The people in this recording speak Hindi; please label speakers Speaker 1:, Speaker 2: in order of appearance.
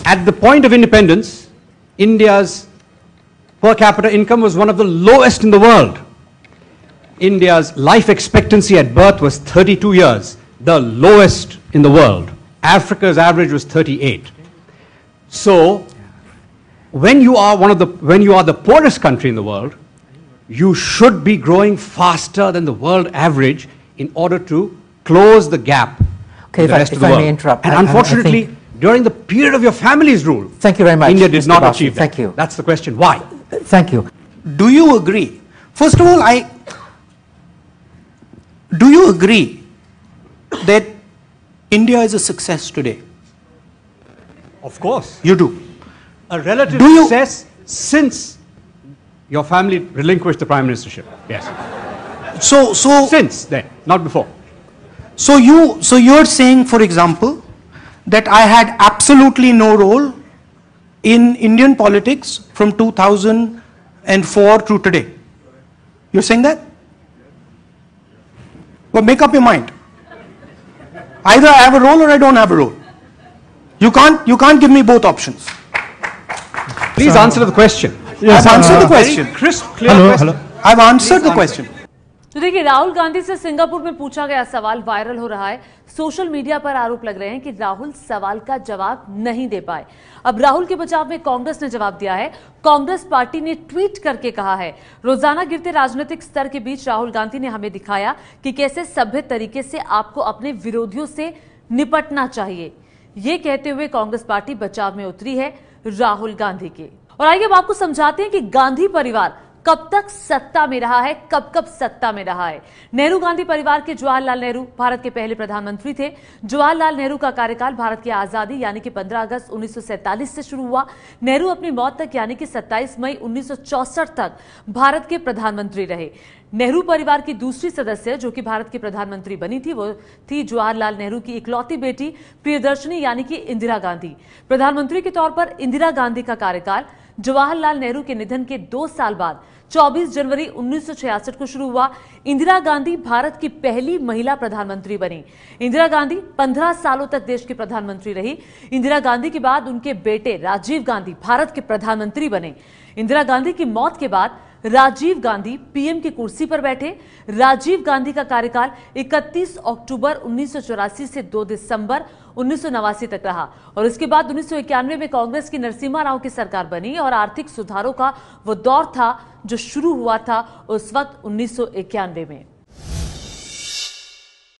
Speaker 1: At the point of independence, India's per capita income was one of the lowest in the world. India's life expectancy at birth was 32 years, the lowest in the world. Africa's average was 38. So, when you are the poorest country in the world, you should be growing faster than the world average in order to close the gap with the rest of the world.
Speaker 2: If I may interrupt.
Speaker 1: And unfortunately, during the period of your family's rule,
Speaker 2: thank you very much,
Speaker 1: India did
Speaker 2: Mr.
Speaker 1: not
Speaker 2: Basu.
Speaker 1: achieve that.
Speaker 2: Thank you.
Speaker 1: That's the question. Why?
Speaker 2: Thank you.
Speaker 3: Do you agree? First of all, do you agree that India is a success today?
Speaker 1: Of course.
Speaker 3: You do.
Speaker 1: A relative success since your family relinquished the prime ministership. Yes.
Speaker 3: So
Speaker 1: Since then, not before.
Speaker 3: So you're saying, for example, that I had absolutely no role in Indian politics from 2004 to today. You're saying that? Well, make up your mind. Either I have a role or I don't have a role. You can't give me both options.
Speaker 1: Please answer the question.
Speaker 3: Yes, I've answered the question.
Speaker 1: Crisp, clear question.
Speaker 3: I've answered the question.
Speaker 4: तो देखिए, राहुल गांधी से सिंगापुर में पूछा गया सवाल वायरल हो रहा है। सोशल मीडिया पर आरोप लग रहे हैं कि राहुल सवाल का जवाब नहीं दे पाए। अब राहुल के बचाव में कांग्रेस ने जवाब दिया है। कांग्रेस पार्टी ने ट्वीट करके कहा है, रोजाना गिरते राजनीतिक स्तर के बीच राहुल गांधी ने हमें दिखाया कि कैसे सभ्य तरीके से आपको अपने विरोधियों से निपटना चाहिए। ये कहते हुए कांग्रेस पार्टी बचाव में उतरी है राहुल गांधी के। और आइए अब आपको समझाते हैं कि गांधी परिवार कब तक सत्ता में रहा है, कब सत्ता में रहा है। नेहरू गांधी परिवार के जवाहरलाल नेहरू भारत के पहले प्रधानमंत्री थे। जवाहरलाल नेहरू का कार्यकाल भारत की आजादी यानी कि 15 अगस्त 1947 से शुरू हुआ। नेहरू अपनी मौत तक यानी कि 27 मई 1964 तक भारत के प्रधानमंत्री रहे। नेहरू परिवार की दूसरी सदस्य जो कि भारत की प्रधानमंत्री बनी थी, वो थी जवाहरलाल नेहरू की इकलौती बेटी प्रियदर्शनी यानी कि इंदिरा गांधी। प्रधानमंत्री के तौर पर इंदिरा गांधी का कार्यकाल जवाहरलाल नेहरू के निधन के 2 साल बाद 24 जनवरी 1966 को शुरू हुआ। इंदिरा गांधी भारत की पहली महिला प्रधानमंत्री बनी। इंदिरा गांधी 15 सालों तक देश की प्रधानमंत्री रही। इंदिरा गांधी के बाद उनके बेटे राजीव गांधी भारत के प्रधानमंत्री बने। इंदिरा गांधी की मौत के बाद राजीव गांधी पीएम की कुर्सी पर बैठे। राजीव गांधी का कार्यकाल 31 अक्टूबर 1984 से 2 दिसंबर 1989 तक रहा और इसके बाद 1991 में कांग्रेस की नरसिम्हा राव की सरकार बनी और आर्थिक सुधारों का वो दौर था जो शुरू हुआ था उस वक्त 1991 में।